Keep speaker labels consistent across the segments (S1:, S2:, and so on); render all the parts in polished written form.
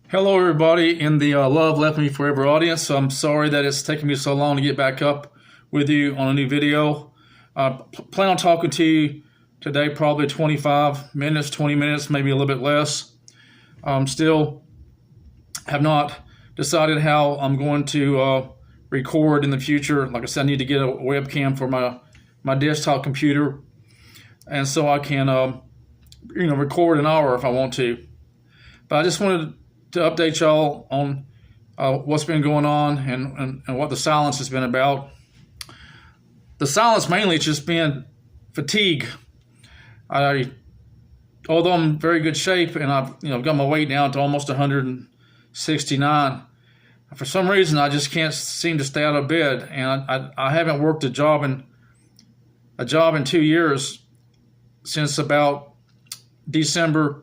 S1: Hello, everybody in the Love Left Me Forever audience. I'm sorry that it's taken me so long to get back up with you on a new video. Plan on talking to you today, probably 25 minutes, 20 minutes, maybe a little bit less. Still have not decided how I'm going to record in the future. Like I said, I need to get a webcam for my desktop computer, and so I can record an hour if I want to. But I just wanted to update y'all on what's been going on and what the silence has been about. The silence mainly has just been fatigue. Although I'm in very good shape and I've got my weight down to almost 169, for some reason I just can't seem to stay out of bed, and I haven't worked a job in 2 years, since about December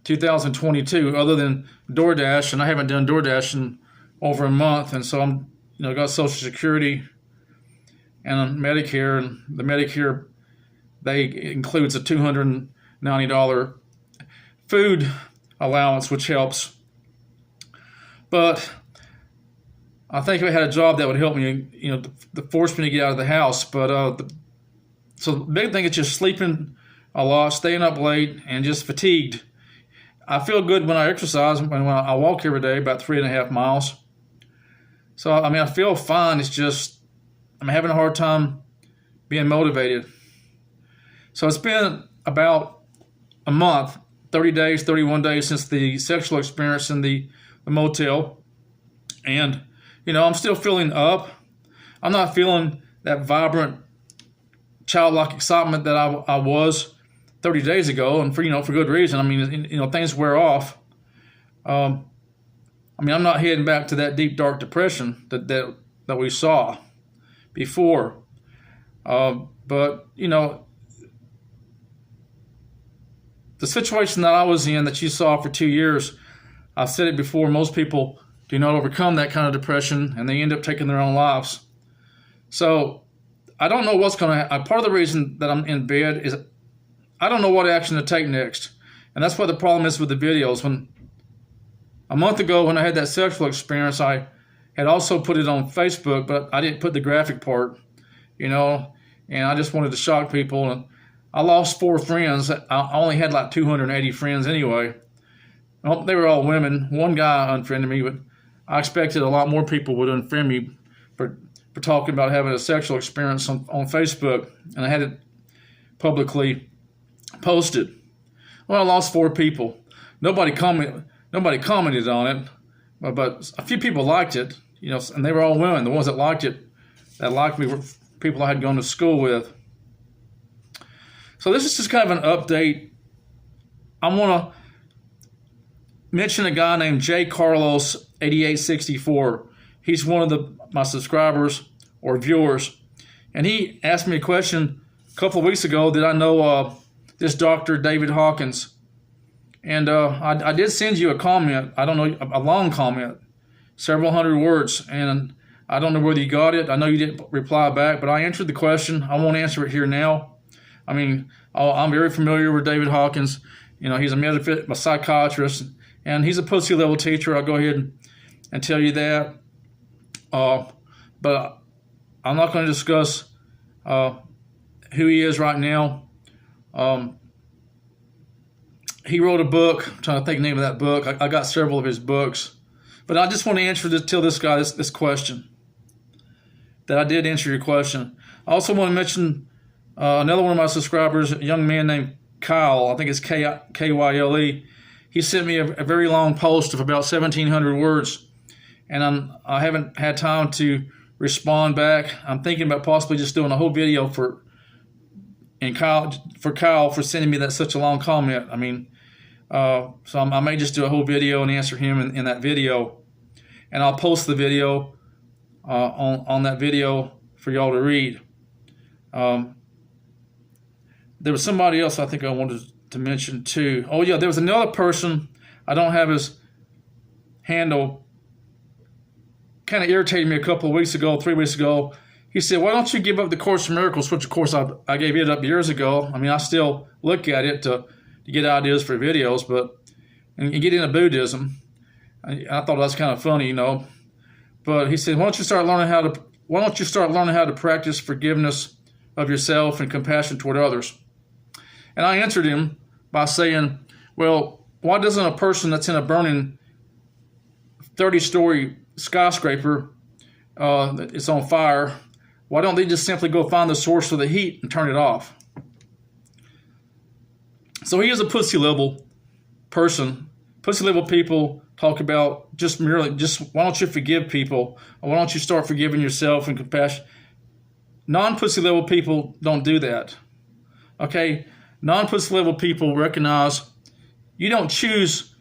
S1: 2022, other than DoorDash, and I haven't done DoorDash in over a month, and so I'm got Social Security and Medicare, and the Medicare includes a $290 food allowance, which helps. But I think if I had a job that would help me, to force me to get out of the house. But so the big thing is just sleeping a lot, staying up late, and just fatigued. I feel good when I exercise, when I walk every day, about 3.5 miles. So, I feel fine. It's just I'm having a hard time being motivated. So it's been about a month, 30 days, 31 days since the sexual experience in the motel. And, I'm still feeling up. I'm not feeling that vibrant, childlike excitement that I was 30 days ago, and for good reason. Things wear off. I'm not heading back to that deep, dark depression that we saw before. But the situation that I was in, that you saw for 2 years, I've said it before, most people do not overcome that kind of depression, and they end up taking their own lives. So I don't know what's going to happen. Part of the reason that I'm in bed is I don't know what action to take next. And that's what the problem is with the videos. When a month ago, when I had that sexual experience, I had also put it on Facebook, but I didn't put the graphic part, and I just wanted to shock people. And I lost 4 friends. I only had like 280 friends anyway. Well, they were all women. One guy unfriended me, but I expected a lot more people would unfriend me for talking about having a sexual experience on Facebook, and I had it publicly posted. Well, I lost 4 people. Nobody commented on it, but a few people liked it, and they were all women. The ones that liked me, were people I had gone to school with. So this is just kind of an update. I want to mention a guy named J. Carlos 8864. He's one of my subscribers or viewers, and he asked me a question a couple of weeks ago. Did I know this Dr. David Hawkins? And I did send you a comment. I don't know, a long comment, several hundred words, and I don't know whether you got it. I know you didn't reply back, but I answered the question. I won't answer it here now. I'm very familiar with David Hawkins. He's a psychiatrist, and he's a pussy level teacher. I'll go ahead and tell you that. But I'm not going to discuss who he is right now. He wrote a book. I'm trying to think the name of that book. I got several of his books, but I just want to tell this guy this question. That I did answer your question. I also want to mention another one of my subscribers, a young man named Kyle. I think it's Kyle. He sent me a very long post of about 1,700 words, and I haven't had time to respond back. I'm thinking about possibly just doing a whole video for Kyle for sending me such a long comment. So I may just do a whole video and answer him in that video, and I'll post the video on that video for y'all to read. There was somebody else I think I wanted to mention too. Oh yeah, there was another person. I don't have his handle. Kind of irritated me a couple of weeks ago, 3 weeks ago. He said, "Why don't you give up the Course in Miracles?" Which, of course, I gave it up years ago. I still look at it to get ideas for videos, and get into Buddhism. I thought that was kind of funny, But he said, why don't you start learning how to practice forgiveness of yourself and compassion toward others? And I answered him by saying, well, why doesn't a person that's in a burning 30-story skyscraper that is on fire, why don't they just simply go find the source of the heat and turn it off? So he is a pussy level person. Pussy level people talk about just why don't you forgive people? Or why don't you start forgiving yourself and compassion? Non-pussy level people don't do that. Okay? Non-pussy level people recognize you don't choose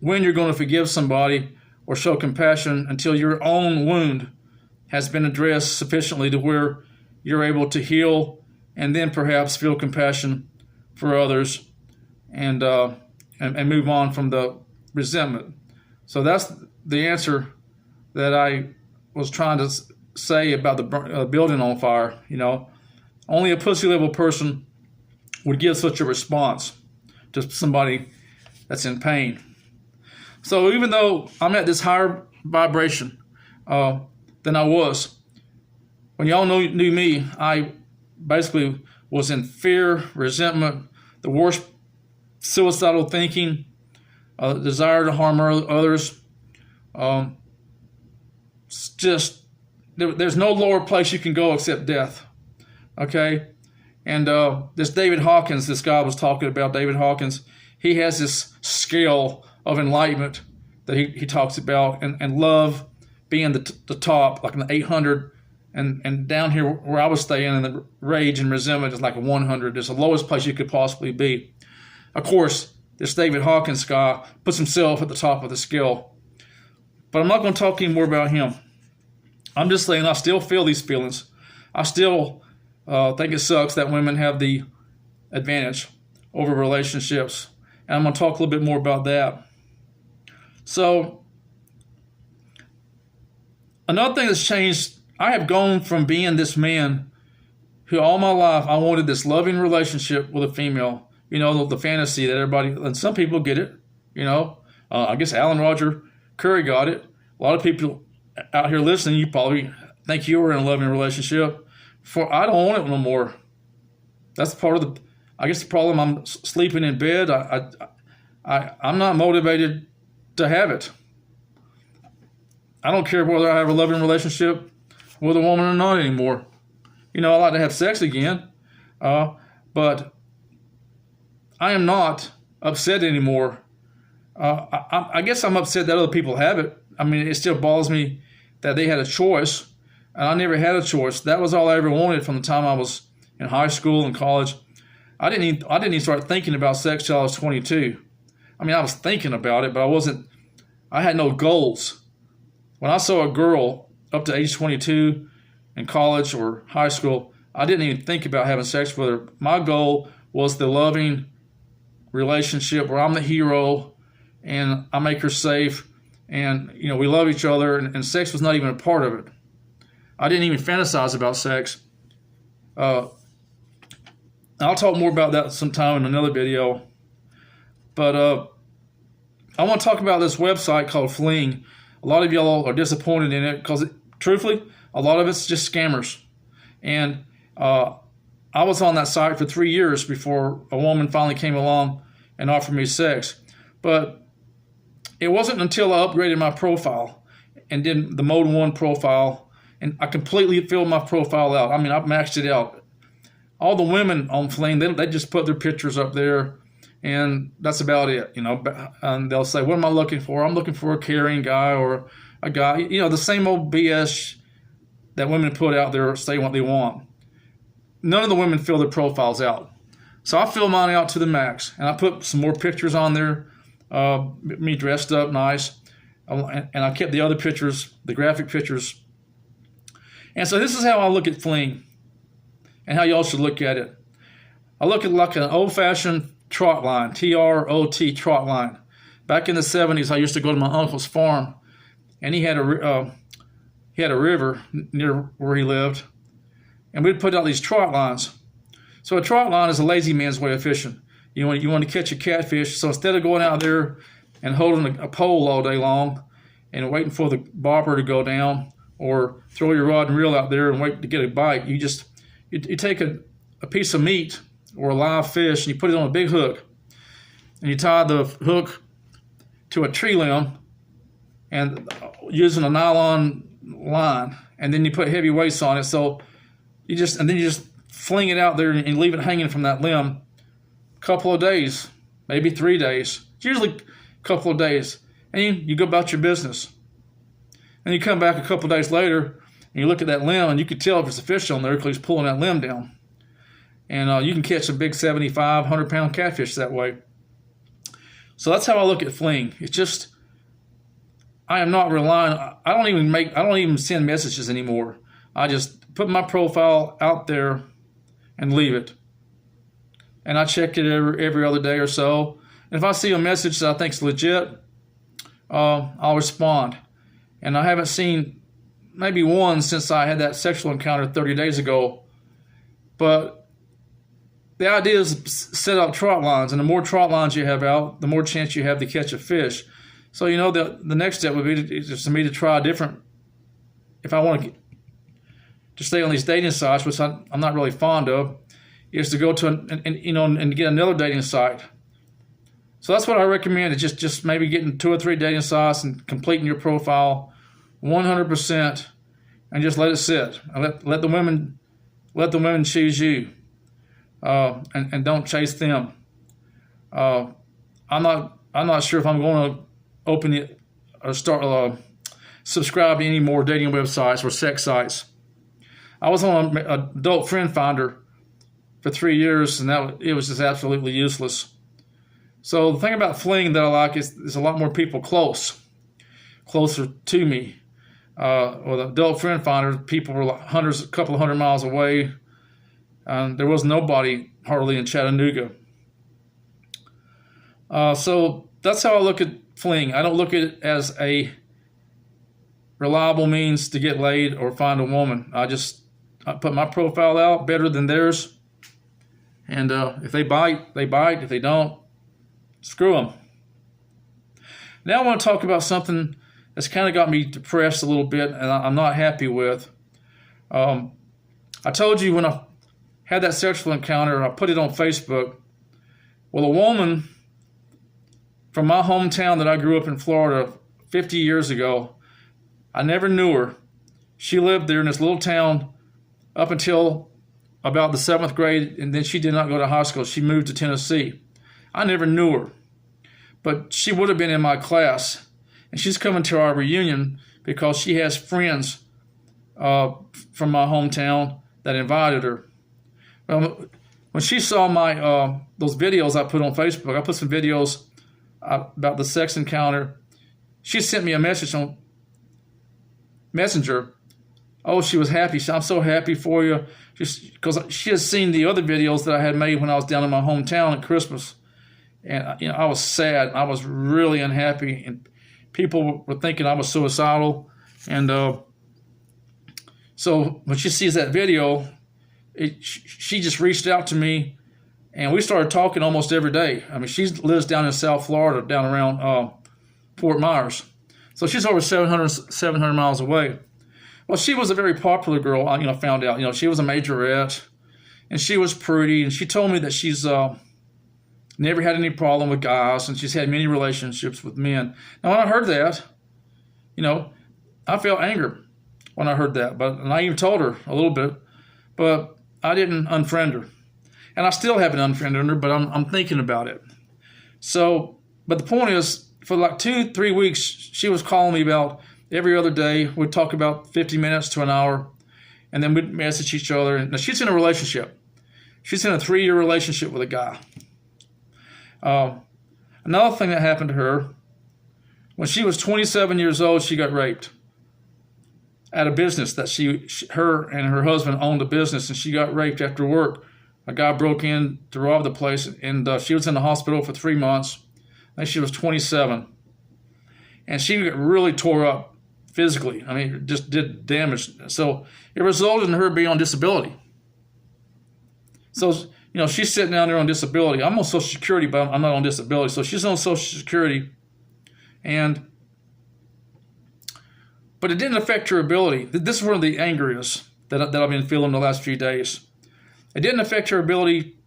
S1: when you're going to forgive somebody or show compassion until your own wound has been addressed sufficiently to where you're able to heal and then perhaps feel compassion for others and move on from the resentment. So that's the answer that I was trying to say about the building on fire. Only a pussy level person would give such a response to somebody that's in pain. So even though I'm at this higher vibration than I was, when y'all knew me, I basically was in fear, resentment, the worst suicidal thinking, desire to harm others. There's no lower place you can go except death. Okay? And this David Hawkins, this guy was talking about, David Hawkins, he has this scale of enlightenment that he talks about, and love being the top, like an 800, and down here where I was staying in the rage and resentment is like a 100. It's the lowest place you could possibly be. Of course, this David Hawkins guy puts himself at the top of the scale. But I'm not going to talk anymore about him. I'm just saying I still feel these feelings. I still think it sucks that women have the advantage over relationships. And I'm going to talk a little bit more about that. So, another thing that's changed, I have gone from being this man who all my life I wanted this loving relationship with a female. The fantasy that everybody, and some people get it, I guess Alan Roger Curry got it. A lot of people out here listening, you probably think you were in a loving relationship. I don't want it no more. That's part of the problem. I'm sleeping in bed. I'm not motivated to have it. I don't care whether I have a loving relationship with a woman or not anymore. I like to have sex again, but I am not upset anymore. I guess I'm upset that other people have it. I mean, it still bothers me that they had a choice, and I never had a choice. That was all I ever wanted from the time I was in high school and college. I didn't even start thinking about sex till I was 22. I mean, I was thinking about it, but I had no goals. When I saw a girl up to age 22 in college or high school, I didn't even think about having sex with her. My goal was the loving relationship where I'm the hero and I make her safe and, we love each other, and sex was not even a part of it. I didn't even fantasize about sex. I'll talk more about that sometime in another video. But I want to talk about this website called Fling. A lot of y'all are disappointed in it because, truthfully, a lot of it's just scammers. And I was on that site for 3 years before a woman finally came along and offered me sex. But it wasn't until I upgraded my profile and did the Mode 1 profile, and I completely filled my profile out. I mean, I maxed it out. All the women on Fling, they just put their pictures up there, and that's about it, And they'll say, what am I looking for? I'm looking for a caring guy or a guy, the same old BS that women put out there saying what they want. None of the women fill their profiles out. So I filled mine out to the max, and I put some more pictures on there, me dressed up nice, and I kept the other pictures, the graphic pictures. And so this is how I look at Fling and how y'all should look at it. I look at it like an old-fashioned trot line, T-R-O-T, trot line. Back in the 70s, I used to go to my uncle's farm, and he had a river near where he lived, and we'd put out these trot lines. So a trot line is a lazy man's way of fishing. You want to catch a catfish, so instead of going out there and holding a pole all day long and waiting for the bobber to go down, or throw your rod and reel out there and wait to get a bite. You take a piece of meat or a live fish and you put it on a big hook, and you tie the hook to a tree limb and using a nylon line, and then you put heavy weights on it. So you just fling it out there and leave it hanging from that limb a couple of days, maybe 3 days. It's usually a couple of days, and you go about your business. And you come back a couple of days later and you look at that limb, and you can tell if there's a fish on there because he's pulling that limb down. And you can catch a big 75, 100-pound catfish that way. So that's how I look at Fling. It's just, I am not relying. I don't even send messages anymore. I just put my profile out there and leave it. And I check it every other day or so. And if I see a message that I think is legit, I'll respond. And I haven't seen maybe one since I had that sexual encounter 30 days ago. But the idea is set up trot lines, and the more trot lines you have out, the more chance you have to catch a fish. So the next step would be for me to try a different. If I want to stay on these dating sites, which I'm not really fond of, is to go to and get another dating site. So that's what I recommend. Is just maybe getting 2 or 3 dating sites and completing your profile 100%, and just let it sit. And let the women choose you. And don't chase them. I'm not sure if I'm going to open it or start subscribe to any more dating websites or sex sites. I was on an adult friend finder for 3 years, and it was just absolutely useless. So the thing about Fling that I like is there's a lot more people closer to me. Or the adult friend finder, people were a couple of hundred miles away. There was nobody hardly in Chattanooga. So that's how I look at Fling. I don't look at it as a reliable means to get laid or find a woman. I put my profile out better than theirs. And if they bite, they bite. If they don't, screw them. Now I want to talk about something that's kind of got me depressed a little bit, and I'm not happy with. I told you when I had that sexual encounter, I put it on Facebook. Well, a woman from my hometown that I grew up in Florida 50 years ago, I never knew her. She lived there in this little town up until about the 7th grade, and then she did not go to high school. She moved to Tennessee. I never knew her, but she would have been in my class, and she's coming to our reunion because she has friends from my hometown that invited her. Well, when she saw my those videos I put on Facebook, I put some videos about the sex encounter. She sent me a message on Messenger. Oh, she was happy. She said, I'm so happy for you. Just because she has seen the other videos that I had made when I was down in my hometown at Christmas. And I was sad. I was really unhappy. And people were thinking I was suicidal. And so when she sees that video, she just reached out to me, and we started talking almost every day. I mean, she lives down in South Florida, down around Fort Myers. So she's over 700 miles away. Well, she was a very popular girl. I found out. She was a majorette, and she was pretty. And she told me that she's never had any problem with guys, and she's had many relationships with men. Now, when I heard that, I felt anger when I heard that. And I even told her a little bit, but I didn't unfriend her. And I still haven't unfriended her, but I'm thinking about it. So, but the point is, for like 2-3 weeks, she was calling me about every other day. We'd talk about 50 minutes to an hour, and then we'd message each other. And now she's in a relationship. She's in a 3-year relationship with a guy. Another thing that happened to her, when she was 27 years old, she got raped at a business that her and her husband owned a business, and she got raped after work. A guy broke in to rob the place, and she was in the hospital for 3 months. I think she was 27. And she got really tore up physically. I mean, just did damage. So it resulted in her being on disability. So, she's sitting down there on disability. I'm on Social Security, but I'm not on disability. So she's on Social Security. And but it didn't affect her ability. This is where the anger is that I've been feeling the last few days. It didn't affect her ability.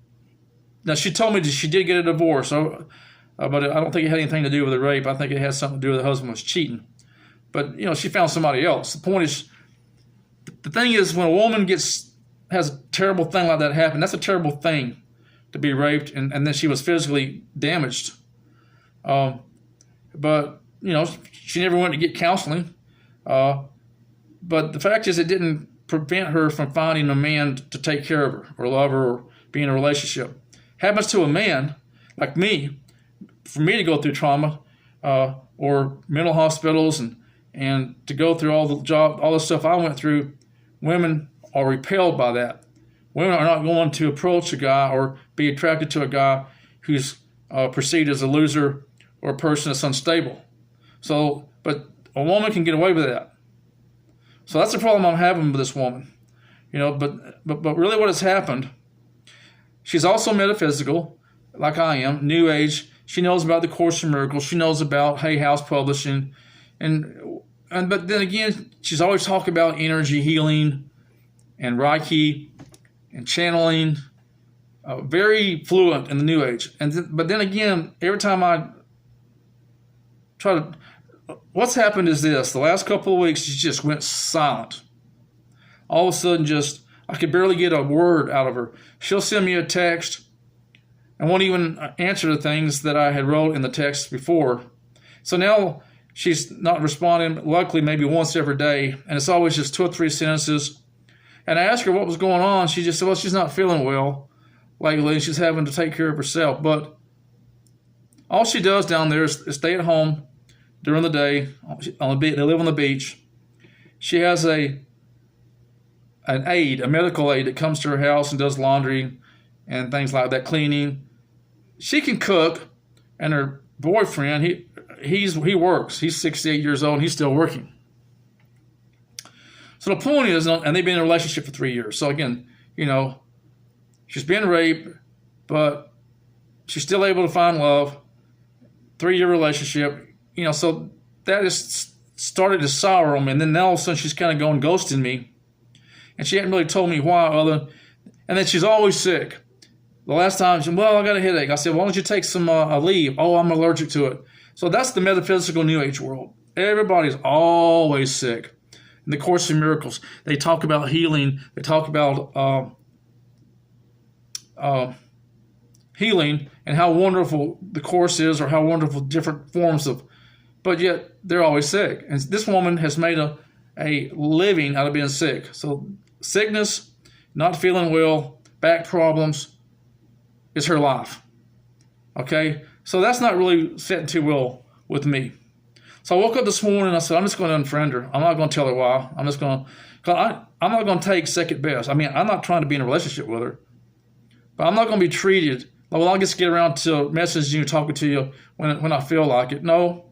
S1: Now, she told me that she did get a divorce, but I don't think it had anything to do with the rape. I think it had something to do with the husband was cheating. But, she found somebody else. The point is, the thing is, when a woman has a terrible thing like that happen, that's a terrible thing, to be raped, and then she was physically damaged. But, she never went to get counseling. But the fact is, it didn't prevent her from finding a man to take care of her or love her or be in a relationship. Happens to a man like me, for me to go through trauma or mental hospitals and to go through all the stuff I went through, women are repelled by that. Women are not going to approach a guy or be attracted to a guy who's perceived as a loser or a person that's unstable. So, but a woman can get away with that. So that's the problem I'm having with this woman. But really what has happened, she's also metaphysical, like I am, New Age. She knows about the Course in Miracles. She knows about Hay House Publishing. But then again, she's always talking about energy healing and Reiki and channeling. Very fluent in the New Age. But then again, every time I try to... What's happened is this. The last couple of weeks, she just went silent. All of a sudden, I could barely get a word out of her. She'll send me a text and won't even answer the things that I had wrote in the text before. So now she's not responding, luckily maybe once every day, and it's always just 2 or 3 sentences. And I asked her what was going on. She just said, well, she's not feeling well lately, and she's having to take care of herself. But all she does down there is stay at home during the day. They live on the beach. She has a medical aide that comes to her house and does laundry and things like that, cleaning. She can cook, and her boyfriend, he works. He's 68 years old, and he's still working. So the point is, and they've been in a relationship for 3 years. So again, she's been raped, but she's still able to find love. 3-year relationship, so that has started to sour on me. And then now all of a sudden she's kind of going ghosting me. And she hadn't really told me why and then she's always sick. The last time she said, well, I got a headache. I said, why don't you take some leave? Oh, I'm allergic to it. So that's the metaphysical New Age world. Everybody's always sick. In the Course in Miracles, they talk about healing. They talk about healing and how wonderful the Course is, or how wonderful different forms of, but yet they're always sick. And this woman has made a living out of being sick. So sickness, not feeling well, back problems is her life. Okay? So that's not really sitting too well with me. So I woke up this morning and I said, I'm just going to unfriend her. I'm not going to tell her why. I'm not going to take second best. I mean, I'm not trying to be in a relationship with her. But I'm not going to be treated, well, I'll just get around to messaging you, talking to you when I feel like it. No,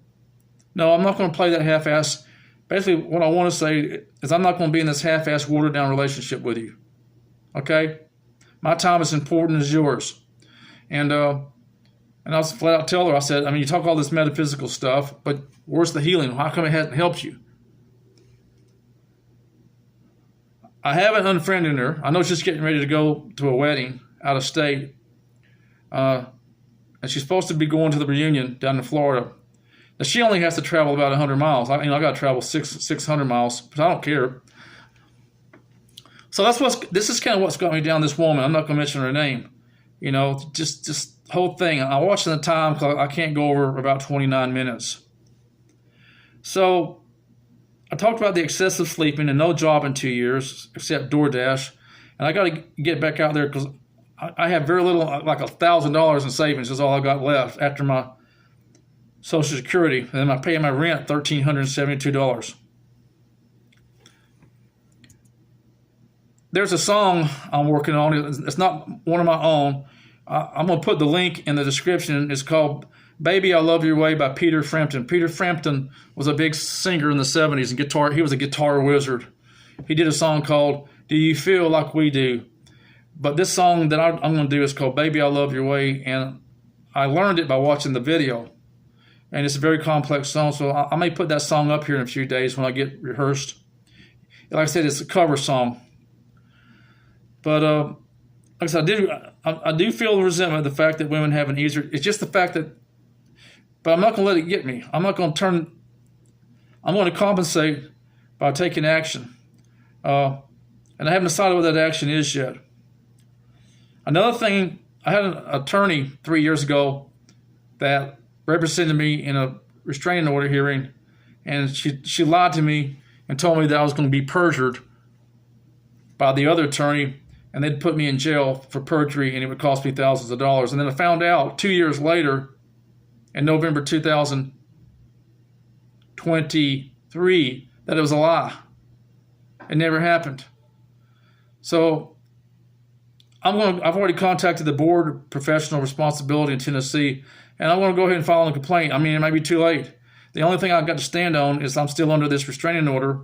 S1: I'm not going to play that half-ass. Basically, what I want to say is I'm not going to be in this half-ass, watered-down relationship with you. Okay? My time is important as yours. And I was flat out tell her, I said, you talk all this metaphysical stuff, but where's the healing? How come it hasn't helped you? I haven't unfriended her. I know she's getting ready to go to a wedding out of state. And she's supposed to be going to the reunion down in Florida. Now, she only has to travel about 100 miles. I got to travel 600 miles, but I don't care. So this is kind of what's got me down this woman. I'm not going to mention her name. Just whole thing. I watched the time because I can't go over about 29 minutes. So I talked about the excessive sleeping and no job in 2 years except DoorDash. And I got to get back out there because I have very little, like $1,000 in savings is all I got left after my Social Security. And then I pay my rent $1,372. There's a song I'm working on. It's not one of my own. I'm going to put the link in the description. It's called Baby I Love Your Way by Peter Frampton. Peter Frampton was a big singer in the 70s and guitar. He was a guitar wizard. He did a song called Do You Feel Like We Do? But this song that I'm going to do is called Baby I Love Your Way, and I learned it by watching the video. and it's a very complex song. So I may put that song up here in a few days when I get rehearsed. Like I said, it's a cover song. But like I said, I do feel the resentment of the fact that women have an easier. It's just the fact that, but I'm not going to let it get me. I'm not going to turn. I'm going to compensate by taking action, and I haven't decided what that action is yet. Another thing, I had an attorney 3 years ago that represented me in a restraining order hearing, and she lied to me and told me that I was going to be perjured by the other attorney, and they'd put me in jail for perjury, and it would cost me thousands of dollars. And then I found out 2 years later, in November 2023, that it was a lie. It never happened. So I've already contacted the Board of Professional Responsibility in Tennessee, and I want to go ahead and file a complaint. I mean, it may be too late. The only thing I've got to stand on is I'm still under this restraining order.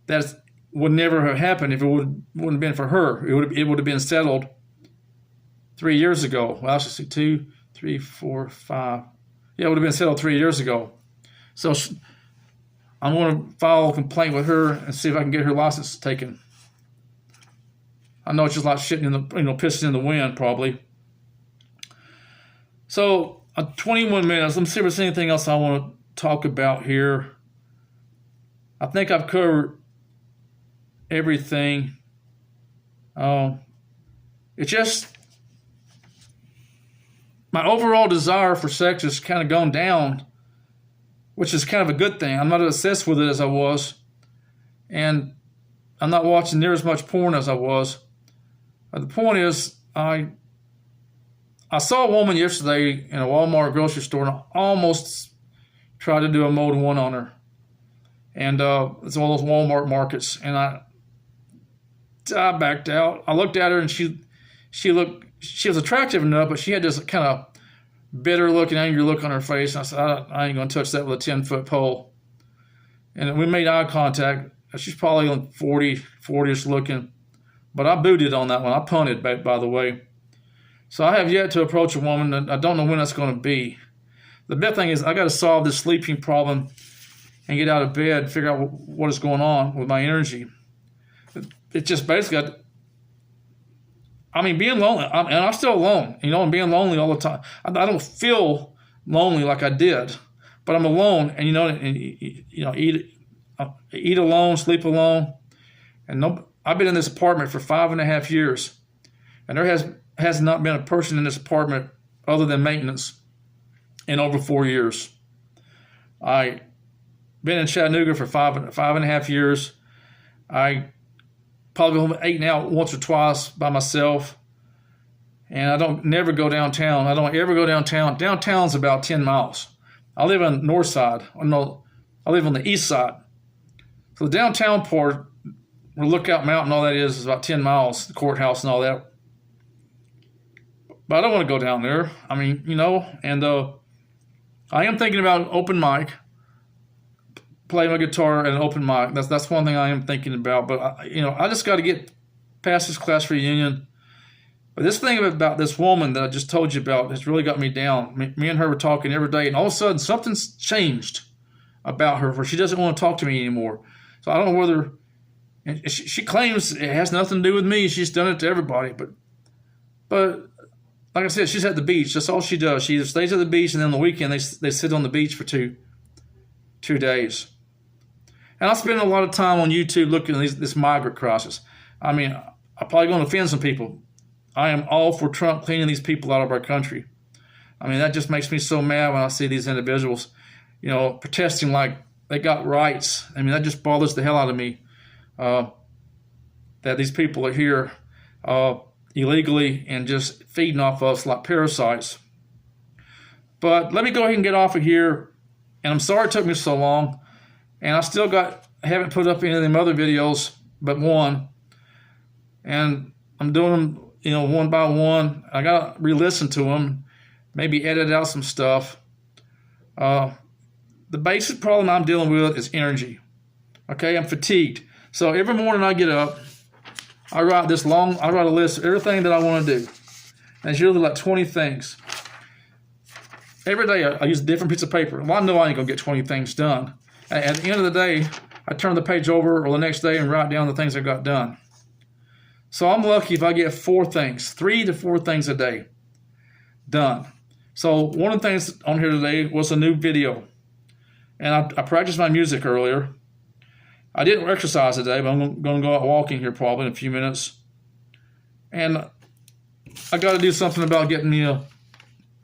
S1: That would never have happened if it wouldn't have been for her. It would have been settled 3 years ago. Well, I should see 2, 3, 4, 5. Yeah, it would have been settled 3 years ago. So I'm going to file a complaint with her and see if I can get her license taken. I know it's just like shitting in the, pissing in the wind, probably. So 21 minutes. Let me see if there's anything else I want to talk about here. I think I've covered everything. It's just my overall desire for sex has kind of gone down, which is kind of a good thing. I'm not as obsessed with it as I was, and I'm not watching near as much porn as I was. The point is, I saw a woman yesterday in a Walmart grocery store, and I almost tried to do a mode 1 on her. And it's one of those Walmart markets, and I backed out. I looked at her, and she was attractive enough, but she had this kind of bitter look and angry look on her face. And I said, I ain't going to touch that with a 10-foot pole. And we made eye contact. She's probably 40-ish looking. But I booted on that one. I punted, by the way. So I have yet to approach a woman, and I don't know when that's going to be. The big thing is I got to solve this sleeping problem and get out of bed and figure out what is going on with my energy. It's just basically, being lonely, and I'm still alone, and being lonely all the time. I don't feel lonely like I did, but I'm alone, and eat alone, sleep alone, and I've been in this apartment for 5.5 years, and there has not been a person in this apartment other than maintenance in over 4 years. I been in Chattanooga for 5.5 years. I probably eaten out once or twice by myself, and I don't never go downtown. I don't ever go downtown. Downtown's about 10 miles. I live on the north side. I live on the east side. So the downtown part, where Lookout Mountain, all that is about 10 miles, the courthouse and all that. But I don't want to go down there. And I am thinking about an open mic, playing my guitar at an open mic. That's one thing I am thinking about. But I just got to get past this class reunion. But this thing about this woman that I just told you about has really got me down. Me and her were talking every day, and all of a sudden something's changed about her, where she doesn't want to talk to me anymore. So I don't know whether. And she claims it has nothing to do with me. She's done it to everybody, but like I said, she's at the beach. That's all she does. She stays at the beach, and then on the weekend they sit on the beach for two days. And I spend a lot of time on YouTube looking at this migrant crisis. I'm probably going to offend some people. I am all for Trump cleaning these people out of our country. That just makes me so mad when I see these individuals, protesting like they got rights. That just bothers the hell out of me. That these people are here illegally and just feeding off us like parasites. But let me go ahead and get off of here. And I'm sorry it took me so long. And I haven't put up any of them other videos but one. And I'm doing them, one by one. I got to re-listen to them, maybe edit out some stuff. The basic problem I'm dealing with is energy. Okay, I'm fatigued. So every morning I get up, I write a list of everything that I want to do. And it's usually like 20 things. Every day I use a different piece of paper. Well, I know I ain't going to get 20 things done. At the end of the day, I turn the page over or the next day and write down the things I got done. So I'm lucky if I get 4 things, 3 to 4 things a day done. So one of the things on here today was a new video. And I practiced my music earlier. I didn't exercise today, but I'm going to go out walking here probably in a few minutes. And I got to do something about getting me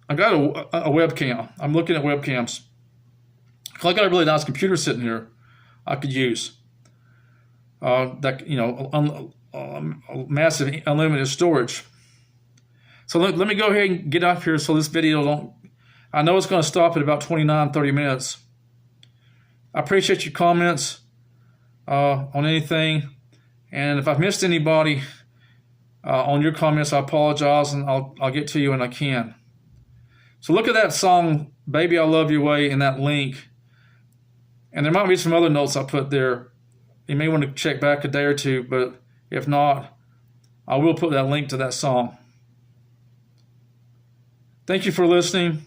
S1: I got a webcam. I'm looking at webcams. I got a really nice computer sitting here I could use. Massive unlimited storage. So let me go ahead and get up here so this video don't. I know it's going to stop at about 29, 30 minutes. I appreciate your comments on anything, and if I've missed anybody on your comments, I apologize, and I'll get to you when I can. So look at that song, "Baby I Love Your Way," in that link, and there might be some other notes I put there. You may want to check back a day or two, but if not, I will put that link to that song. Thank you for listening.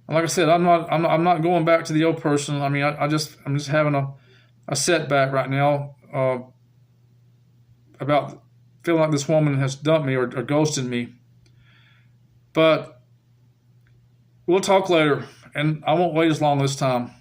S1: Like I said, I'm not going back to the old person. I mean, I'm just having a setback right now about feeling like this woman has dumped me or ghosted me. But we'll talk later, and I won't wait as long this time.